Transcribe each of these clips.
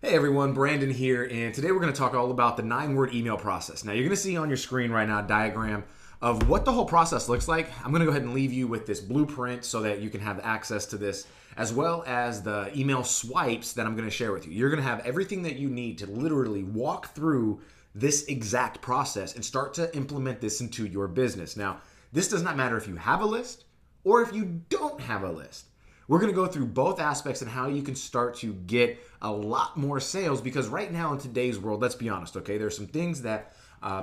Hey everyone, Brandon here, and today we're going to talk all about the 9-word email process. Now, you're going to see on your screen right now a diagram of what the whole process looks like. I'm going to go ahead and leave you with this blueprint so that you can have access to this, as well as the email swipes that I'm going to share with you. You're going to have everything that you need to literally walk through this exact process and start to implement this into your business. Now, this does not matter if you have a list or if you don't have a list. We're going to go through both aspects and how you can start to get a lot more sales, because right now in today's world, let's be honest, okay, there's some things that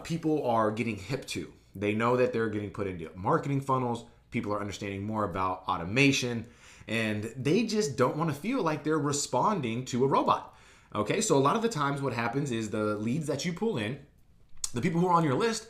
people are getting hip to. They know that they're getting put into marketing funnels. People are understanding more about automation, and they just don't want to feel like they're responding to a robot. Okay, so a lot of the times what happens is the leads that you pull in, the people who are on your list,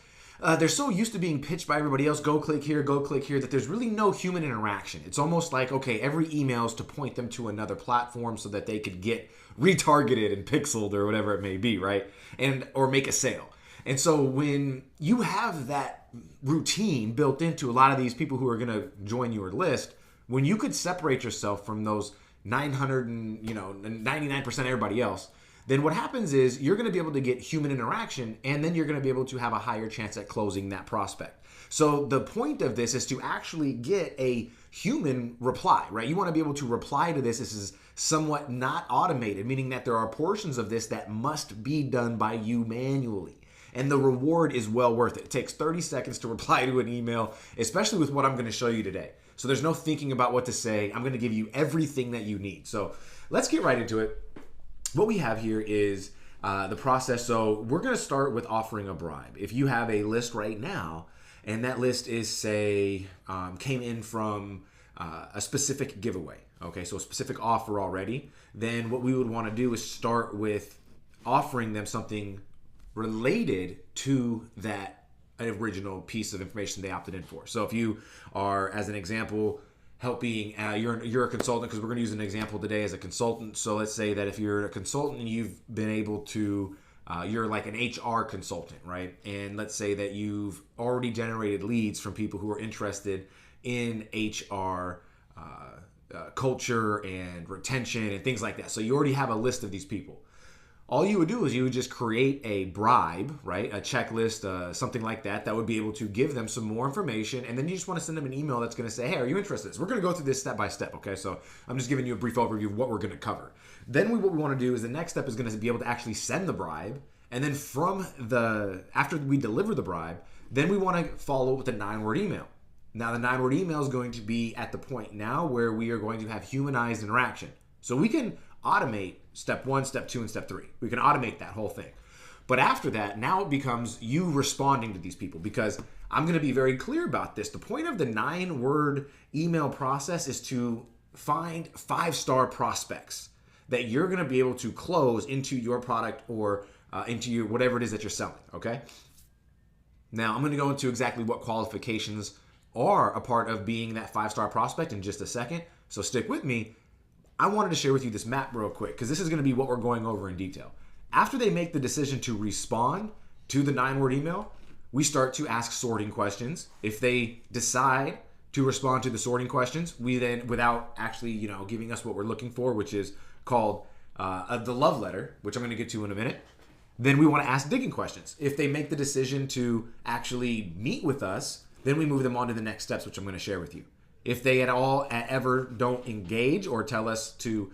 they're so used to being pitched by everybody else, go click here, that there's really no human interaction. It's almost like, okay, every email is to point them to another platform so that they could get retargeted and pixeled or whatever it may be, right? And or make a sale. And so when you have that routine built into a lot of these people who are going to join your list, when you could separate yourself from those 900 and 99% of everybody else, then what happens is you're going to be able to get human interaction, and then you're going to be able to have a higher chance at closing that prospect. So the point of this is to actually get a human reply, right? You want to be able to reply to this. This is somewhat not automated, meaning that there are portions of this that must be done by you manually. And the reward is well worth it. It takes 30 seconds to reply to an email, especially with what I'm going to show you today. So there's no thinking about what to say. I'm going to give you everything that you need. So let's get right into it. What we have here is the process. So we're going to start with offering a bribe. If you have a list right now, and that list is, say, came in from a specific giveaway, okay, so a specific offer already, then what we would want to do is start with offering them something related to that original piece of information they opted in for. So if you are, as an example, helping, you're a consultant, because we're going to use an example today as a consultant. So let's say that if you're a consultant and you've been able to, you're like an HR consultant, right? And let's say that you've already generated leads from people who are interested in HR culture and retention and things like that. So you already have a list of these people. All you would do is you would just create a bribe, right? A checklist, something like that, that would be able to give them some more information. And then you just want to send them an email that's going to say, hey, are you interested in this? We're going to go through this step by step, okay? So I'm just giving you a brief overview of what we're going to cover. Then what we want to do is the next step is going to be able to actually send the bribe. And then after we deliver the bribe, then we want to follow with a 9-word email. Now, the 9-word email is going to be at the point now where we are going to have humanized interaction. So we can automate step 1, step 2, and step 3. We can automate that whole thing. But after that, now it becomes you responding to these people, because I'm going to be very clear about this. The point of the 9-word email process is to find 5-star prospects that you're going to be able to close into your product or into your whatever it is that you're selling, okay? Now, I'm going to go into exactly what qualifications are a part of being that 5-star prospect in just a second. So stick with me. I wanted to share with you this map real quick, because this is going to be what we're going over in detail. After they make the decision to respond to the 9-word email, we start to ask sorting questions. If they decide to respond to the sorting questions, we then, without actually, giving us what we're looking for, which is called the love letter, which I'm going to get to in a minute, then we want to ask digging questions. If they make the decision to actually meet with us, then we move them on to the next steps, which I'm going to share with you. If they at all ever don't engage or tell us to,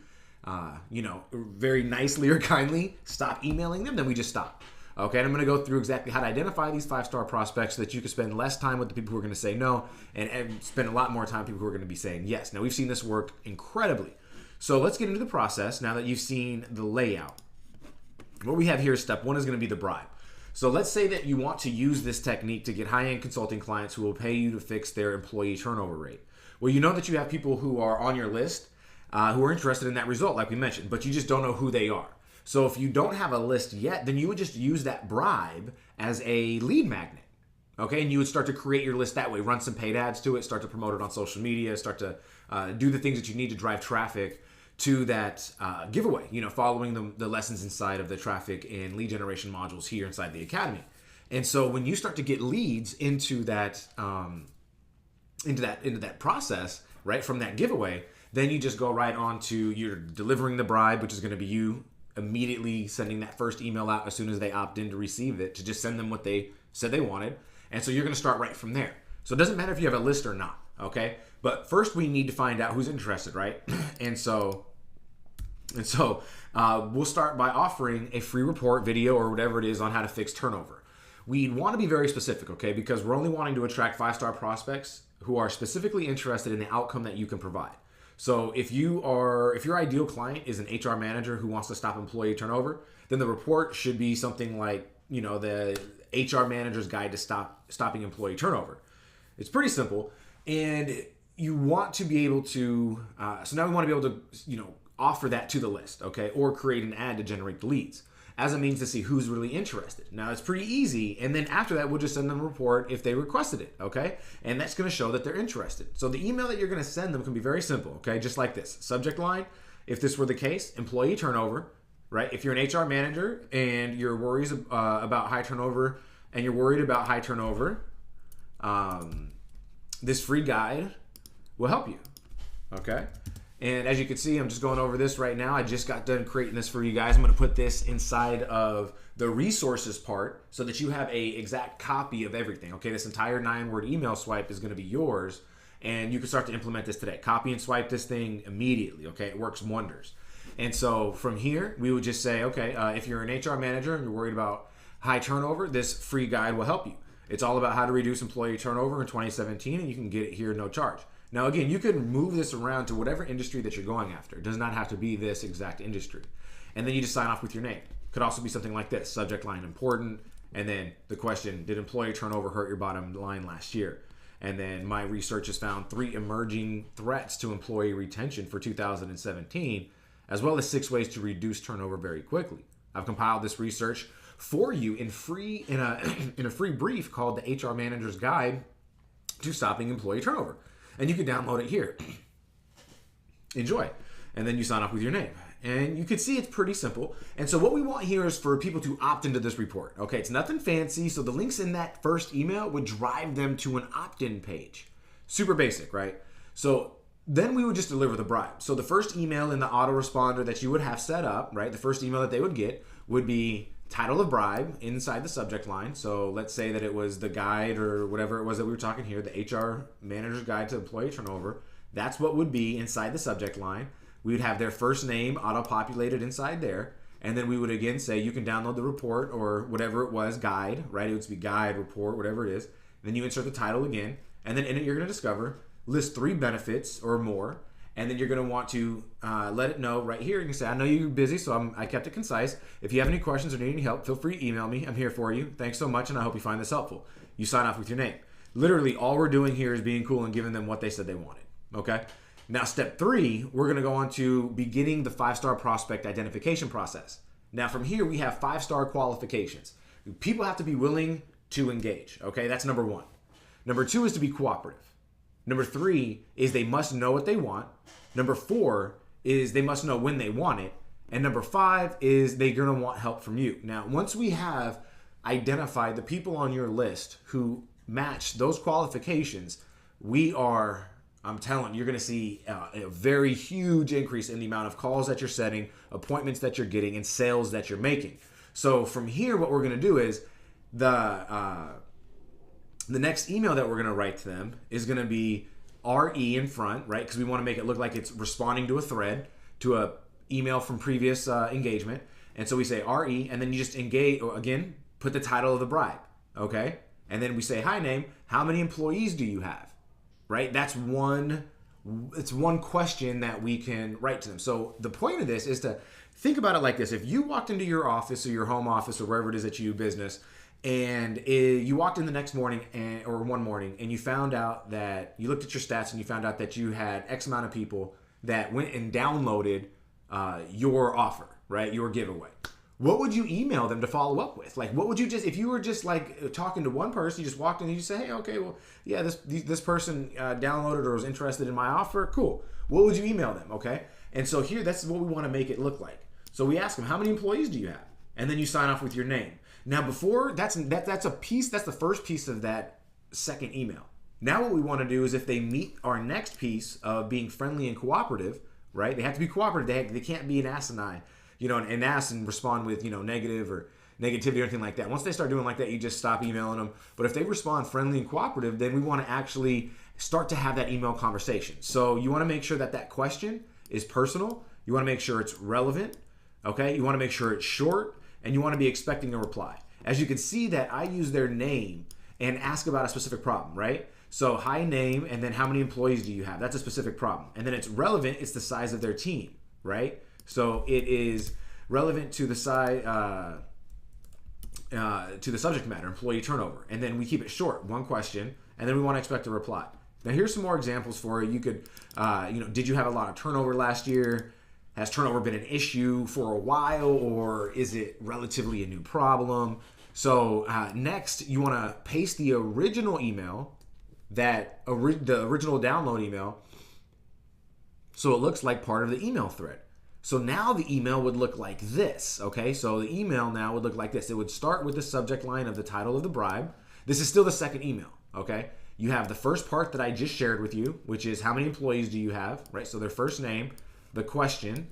very nicely or kindly stop emailing them, then we just stop. Okay, and I'm going to go through exactly how to identify these 5-star prospects so that you can spend less time with the people who are going to say no and spend a lot more time with people who are going to be saying yes. Now, we've seen this work incredibly. So let's get into the process now that you've seen the layout. What we have here is step 1 is going to be the bribe. So let's say that you want to use this technique to get high-end consulting clients who will pay you to fix their employee turnover rate. Well, you know that you have people who are on your list who are interested in that result, like we mentioned, but you just don't know who they are. So if you don't have a list yet, then you would just use that bribe as a lead magnet, okay? And you would start to create your list that way, run some paid ads to it, start to promote it on social media, start to do the things that you need to drive traffic to that giveaway, following the lessons inside of the traffic and lead generation modules here inside the Academy. And so when you start to get leads into that process, right, from that giveaway, then you just go right on to you're delivering the bribe, which is going to be you immediately sending that first email out as soon as they opt in to receive it, to just send them what they said they wanted. And so you're going to start right from there. So it doesn't matter if you have a list or not, okay? But first we need to find out who's interested, right? And so we'll start by offering a free report, video, or whatever it is on how to fix turnover. We want to be very specific, okay? Because we're only wanting to attract 5-star prospects who are specifically interested in the outcome that you can provide. So if your ideal client is an HR manager who wants to stop employee turnover, then the report should be something like, the HR manager's guide to stopping employee turnover. It's pretty simple, and you want to be able to. So now we want to be able to, offer that to the list, okay, or create an ad to generate the leads as a means to see who's really interested. Now it's pretty easy, and then after that, we'll just send them a report if they requested it, okay, and that's going to show that they're interested. So the email that you're going to send them can be very simple, okay, just like this. Subject line, if this were the case, employee turnover, right? If you're an HR manager and you're worried about high turnover, this free guide will help you, okay? And as you can see, I'm just going over this right now. I just got done creating this for you guys. I'm going to put this inside of the resources part so that you have a exact copy of everything, okay? This entire 9-word email swipe is going to be yours, and you can start to implement this today. Copy and swipe this thing immediately, okay? It works wonders. And so from here, we would just say, okay, if you're an HR manager and you're worried about high turnover, this free guide will help you. It's all about how to reduce employee turnover in 2017, and you can get it here no charge. Now, again, you can move this around to whatever industry that you're going after. It does not have to be this exact industry. And then you just sign off with your name. Could also be something like this: subject line important, and then the question, did employee turnover hurt your bottom line last year? And then my research has found 3 emerging threats to employee retention for 2017, as well as 6 ways to reduce turnover very quickly. I've compiled this research for you in a free brief called the HR Manager's Guide to Stopping Employee Turnover. And you can download it here. Enjoy. And then you sign off with your name. And you can see it's pretty simple. And so what we want here is for people to opt into this report. Okay, it's nothing fancy. So the links in that first email would drive them to an opt-in page. Super basic, right? So then we would just deliver the bribe. So the first email in the autoresponder that you would have set up, right? The first email that they would get would be title of bribe inside the subject line. So let's say that it was the guide or whatever it was that we were talking here, the HR Manager's Guide to Employee Turnover. That's what would be inside the subject line. We would have their first name auto-populated inside there. And then we would again say, you can download the report or whatever it was, guide, right? It would be guide, report, whatever it is. Then you insert the title again. And then in it, you're going to discover, list 3 benefits or more. And then you're going to want to let it know right here. You can say, I know you're busy, so I kept it concise. If you have any questions or need any help, feel free to email me. I'm here for you. Thanks so much, and I hope you find this helpful. You sign off with your name. Literally, all we're doing here is being cool and giving them what they said they wanted, okay? Now, step 3, we're going to go on to beginning the 5-star prospect identification process. Now, from here, we have 5-star qualifications. People have to be willing to engage, okay? That's number 1. Number 2 is to be cooperative. Number 3 is they must know what they want. Number 4 is they must know when they want it. And number 5 is they're going to want help from you. Now, once we have identified the people on your list who match those qualifications, I'm telling you, you're going to see a very huge increase in the amount of calls that you're setting, appointments that you're getting, and sales that you're making. So from here, what we're going to do is the next email that we're going to write to them is going to be RE in front, right? Because we want to make it look like it's responding to a thread, to a email from previous engagement. And so we say RE, and then you just engage, or again, put the title of the bribe, okay? And then we say, hi name, how many employees do you have, right? It's one question that we can write to them. So the point of this is to think about it like this. If you walked into your office or your home office or wherever it is that you do business, and you walked in the next morning or one morning and you found out that you looked at your stats and you found out that you had X amount of people that went and downloaded your offer, right? Your giveaway. What would you email them to follow up with? Like, what would you if you were just like talking to one person, you just walked in and you say, hey, okay, well, yeah, this person downloaded or was interested in my offer. Cool. What would you email them? Okay. And so here, that's what we want to make it look like. So we ask them, how many employees do you have? And then you sign off with your name. Now, before that's a piece. That's the first piece of that second email. Now, what we want to do is if they meet our next piece of being friendly and cooperative, right? They have to be cooperative. They can't be an asinine. and ask and respond with, negative or negativity or anything like that. Once they start doing like that, you just stop emailing them. But if they respond friendly and cooperative, then we want to actually start to have that email conversation. So you want to make sure that that question is personal. You want to make sure it's relevant. Okay. You want to make sure it's short, and you want to be expecting a reply. As you can see that I use their name and ask about a specific problem, right? So hi, name, and then how many employees do you have? That's a specific problem. And then it's relevant. It's the size of their team, right? So it is relevant to the size, to the subject matter, employee turnover. And then we keep it short, one question, and then we want to expect a reply. Now here's some more examples for you. You could, did you have a lot of turnover last year? Has turnover been an issue for a while, or is it relatively a new problem? So next, you want to paste the original email, the original download email, so it looks like part of the email thread. So now the email would look like this, okay? So the email now would look like this. It would start with the subject line of the title of the bribe. This is still the second email, okay? You have the first part that I just shared with you, which is how many employees do you have, right? So their first name, the question,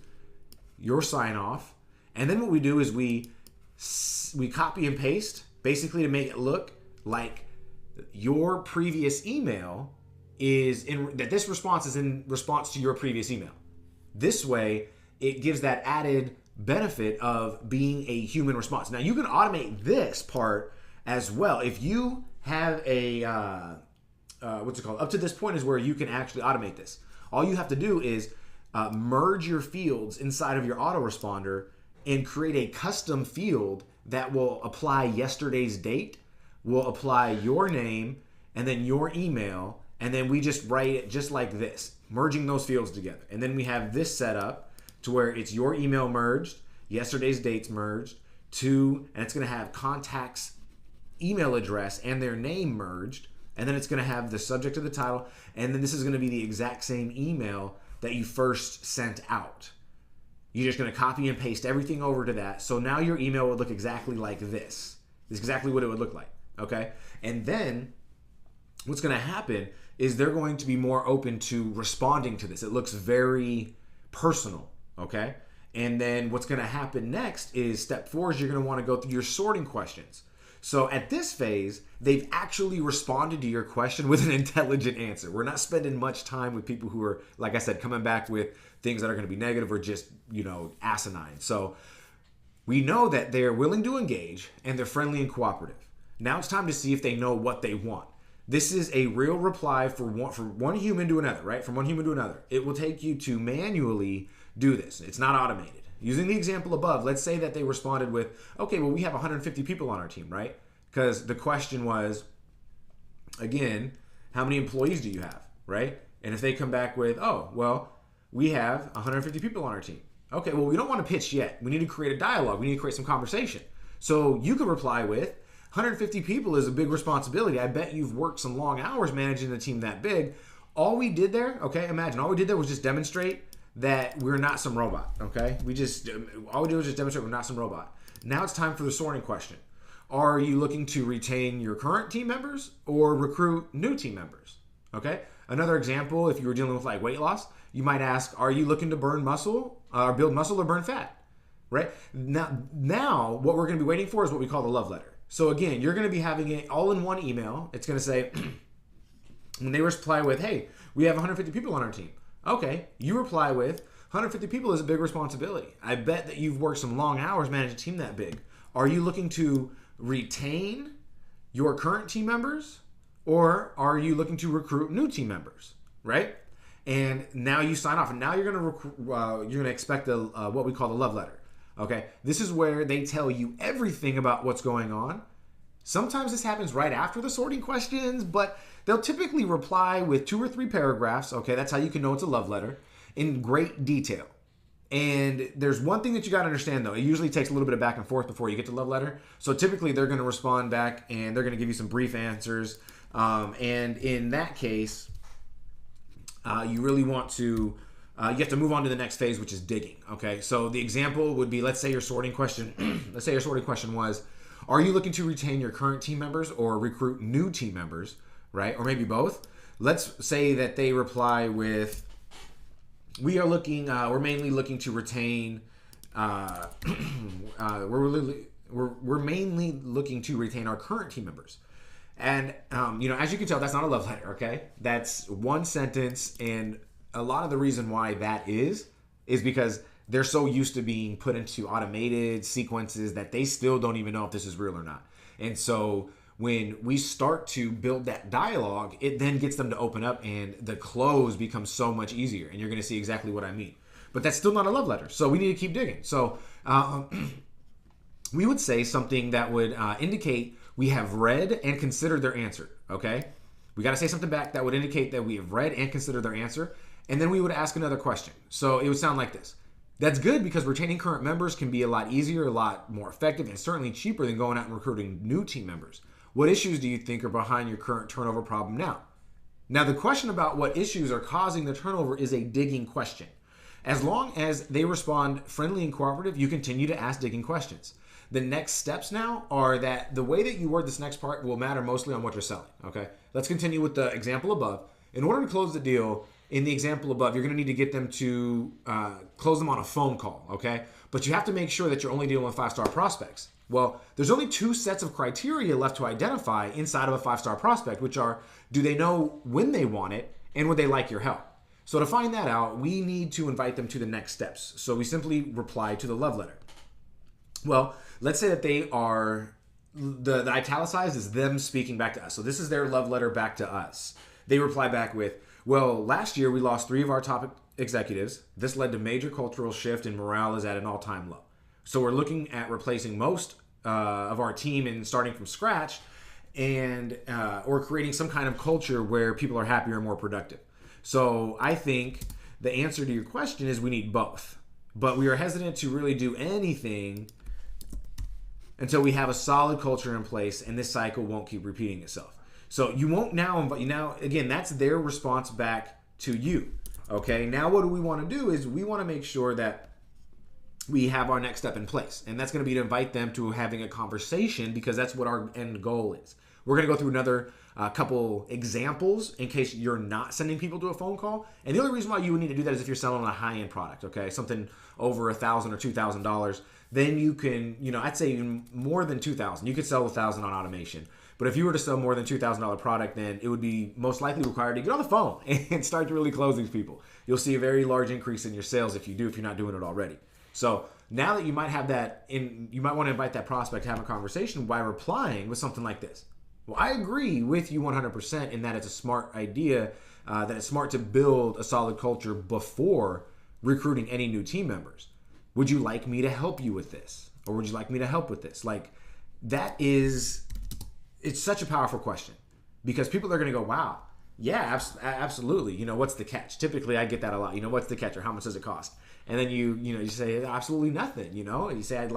your sign off, and then what we do is we copy and paste basically to make it look like your previous email that this response is in response to your previous email. This way, it gives that added benefit of being a human response. Now you can automate this part as well. If you have a, up to this point is where you can actually automate this. All you have to do is merge your fields inside of your autoresponder and create a custom field that will apply yesterday's date, will apply your name, and then your email, and then we just write it just like this, merging those fields together. And then we have this set up to where it's your email merged, yesterday's dates merged, and it's going to have contact's email address and their name merged, and then it's going to have the subject of the title, and then this is going to be the exact same email that you first sent out. You're just going to copy and paste everything over to that. So now your email would look exactly like this. This is exactly what it would look like, okay? And then what's going to happen is they're going to be more open to responding to this. It looks very personal, okay? And then what's going to happen next is step 4 is you're going to want to go through your sorting questions. So at this phase, they've actually responded to your question with an intelligent answer. We're not spending much time with people who are, like I said, coming back with things that are going to be negative or just, asinine. So we know that they're willing to engage and they're friendly and cooperative. Now it's time to see if they know what they want. This is a real reply from one human to another, right? From one human to another. It will take you to manually do this. It's not automated. Using the example above, let's say that they responded with, okay, well, we have 150 people on our team, right? Because the question was, again, how many employees do you have, right? And if they come back with, oh, well, we have 150 people on our team. Okay, well, we don't want to pitch yet. We need to create a dialogue. We need to create some conversation. So you could reply with, 150 people is a big responsibility. I bet you've worked some long hours managing a team that big. All we did there, okay, imagine, all we did there was just demonstrate that we're not some robot, okay? All we do is just demonstrate we're not some robot. Now it's time for the sorting question. Are you looking to retain your current team members or recruit new team members, okay? Another example, if you were dealing with like weight loss, you might ask, are you looking to burn muscle or build muscle or burn fat, right? Now what we're gonna be waiting for is what we call the love letter. So again, you're gonna be having it all in one email. It's gonna say, when they reply with, hey, we have 150 people on our team. Okay, you reply with, 150 people is a big responsibility. I bet that you've worked some long hours managing a team that big. Are you looking to retain your current team members or are you looking to recruit new team members, right? And now you sign off, and now you're gonna expect what we call the love letter. Okay, this is where they tell you everything about what's going on. Sometimes this happens right after the sorting questions, but they'll typically reply with 2 or 3 paragraphs. Okay, that's how you can know it's a love letter in great detail. And there's one thing that you got to understand, though. It usually takes a little bit of back and forth before you get to love letter. So typically they're going to respond back and they're going to give you some brief answers. And in that case, you really want to, you have to move on to the next phase, which is digging. Okay, so the example would be, let's say your sorting question, was, are you looking to retain your current team members or recruit new team members, right? Or maybe both. Let's say that they reply with, we're mainly looking to retain we're mainly looking to retain our current team members. And, as you can tell, that's not a love letter, okay? That's one sentence. And a lot of the reason why that is because they're so used to being put into automated sequences that they still don't even know if this is real or not. And so when we start to build that dialogue, it then gets them to open up and the close becomes so much easier. And you're going to see exactly what I mean. But that's still not a love letter. So we need to keep digging. So we would say something that would indicate we have read and considered their answer, okay? We got to say something back that would indicate that we have read and considered their answer. And then we would ask another question. So it would sound like this. That's good because retaining current members can be a lot easier, a lot more effective, and certainly cheaper than going out and recruiting new team members. What issues do you think are behind your current turnover problem now? Now, the question about what issues are causing the turnover is a digging question. As long as they respond friendly and cooperative, you continue to ask digging questions. The next steps now are that the way that you word this next part will matter mostly on what you're selling, okay? Let's continue with the example above. In order to close the deal, in the example above, you're going to need to get them to close them on a phone call, okay? But you have to make sure that you're only dealing with 5-star prospects. Well, there's only 2 sets of criteria left to identify inside of a 5-star prospect, which are, do they know when they want it, and would they like your help? So to find that out, we need to invite them to the next steps. So we simply reply to the love letter. Well, let's say that they are, the italicized is them speaking back to us. So this is their love letter back to us. They reply back with, well, last year we lost 3 of our top executives. This led to major cultural shift and morale is at an all-time low. So we're looking at replacing most of our team and starting from scratch and or creating some kind of culture where people are happier and more productive. So I think the answer to your question is we need both. But we are hesitant to really do anything until we have a solid culture in place and this cycle won't keep repeating itself. So you won't now invite, again, that's their response back to you. Okay, now what do we want to do is we want to make sure that we have our next step in place. And that's going to be to invite them to having a conversation because that's what our end goal is. We're going to go through another couple examples in case you're not sending people to a phone call. And the only reason why you would need to do that is if you're selling a high-end product, okay? Something over $1,000 or $2,000. Then you can, I'd say even more than $2,000. You could sell $1,000 on automation. But if you were to sell more than $2,000 product, then it would be most likely required to get on the phone and start to really close these people. You'll see a very large increase in your sales if you're not doing it already. So now that you might have that, you might want to invite that prospect to have a conversation by replying with something like this. Well, I agree with you 100% in that it's a smart idea, that it's smart to build a solid culture before recruiting any new team members. Would you like me to help you with this? Or would you like me to help with this? Like, it's such a powerful question because people are going to go, wow, yeah, absolutely. What's the catch? Typically, I get that a lot. What's the catch or how much does it cost? And then you say absolutely nothing. You say I'd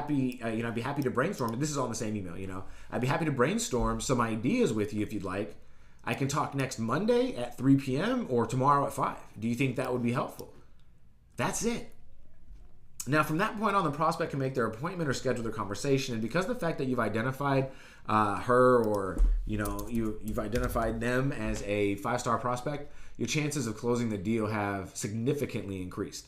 be happy to brainstorm. And this is all in the same email. I'd be happy to brainstorm some ideas with you if you'd like. I can talk next Monday at 3 p.m. or tomorrow at 5. Do you think that would be helpful? That's it. Now, from that point on, the prospect can make their appointment or schedule their conversation. And because of the fact that you've identified her or, you've identified them as a 5-star prospect, your chances of closing the deal have significantly increased.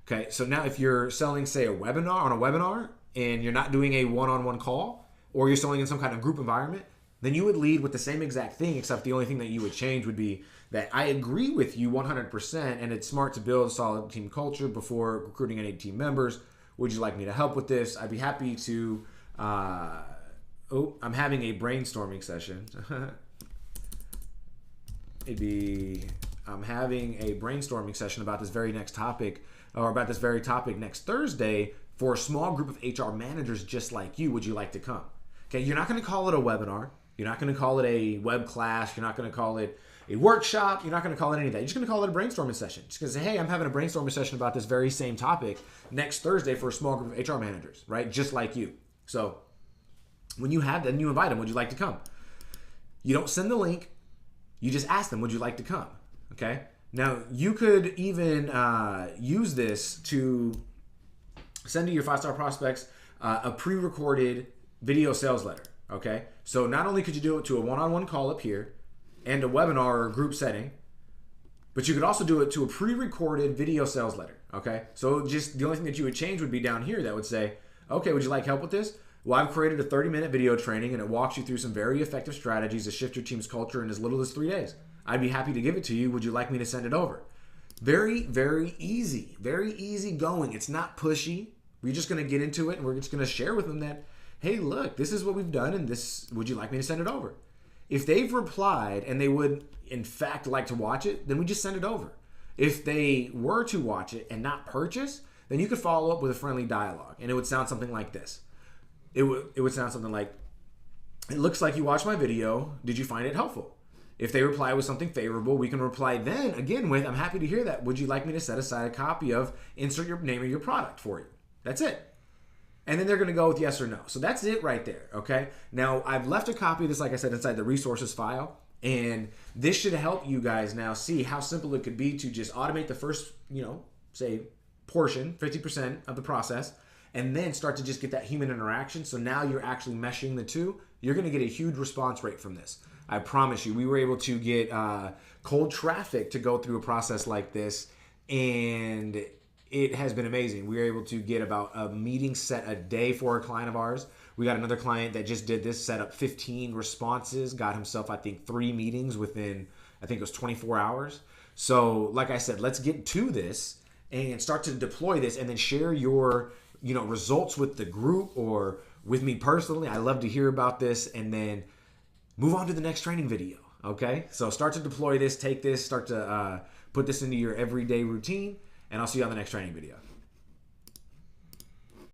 Okay, so now if you're selling, say, on a webinar, and you're not doing a one-on-one call, or you're selling in some kind of group environment, then you would lead with the same exact thing, except the only thing that you would change would be that I agree with you 100%, and it's smart to build a solid team culture before recruiting any team members. Would you like me to help with this? I'd be happy to. I'm having a brainstorming session. I'm having a brainstorming session about this very next topic, or about this very topic next Thursday for a small group of HR managers just like you. Would you like to come? Okay, you're not going to call it a webinar. You're not going to call it a web class. You're not going to call it a workshop. You're not going to call it any of that. You're just going to call it a brainstorming session. Just going to say, hey, I'm having a brainstorming session about this very same topic next Thursday for a small group of HR managers, right? Just like you. So when you have that, then you invite them. Would you like to come? You don't send the link. You just ask them, would you like to come? Okay. Now, you could even use this to send to your 5-star prospects a pre-recorded video sales letter. Okay. So not only could you do it to a one-on-one call up here and a webinar or group setting, but you could also do it to a pre-recorded video sales letter. Okay, so just the only thing that you would change would be down here that would say, okay, would you like help with this? Well, I've created a 30-minute video training and it walks you through some very effective strategies to shift your team's culture in as little as 3 days. I'd be happy to give it to you. Would you like me to send it over? Very, very easy going. It's not pushy. We're just going to get into it and we're just going to share with them that, hey, look, this is what we've done and this, would you like me to send it over? If they've replied and they would, in fact, like to watch it, then we just send it over. If they were to watch it and not purchase, then you could follow up with a friendly dialogue. And it would sound something like this. It would sound something like, it looks like you watched my video. Did you find it helpful? If they reply with something favorable, we can reply then again with, I'm happy to hear that. Would you like me to set aside a copy of insert your name of your product for you? That's it. And then they're going to go with yes or no. So that's it right there, okay? Now, I've left a copy of this, like I said, inside the resources file. And this should help you guys now see how simple it could be to just automate the first, say, portion, 50% of the process, and then start to just get that human interaction. So now you're actually meshing the two. You're going to get a huge response rate from this. I promise you. We were able to get cold traffic to go through a process like this, and it has been amazing. We were able to get about a meeting set a day for a client of ours. We got another client that just did this, set up 15 responses, got himself, I think, 3 meetings within, I think it was 24 hours. So like I said, let's get to this and start to deploy this and then share your results with the group or with me personally. I love to hear about this, and then move on to the next training video. Okay, so start to deploy this, take this, start to put this into your everyday routine, and I'll see you on the next training video.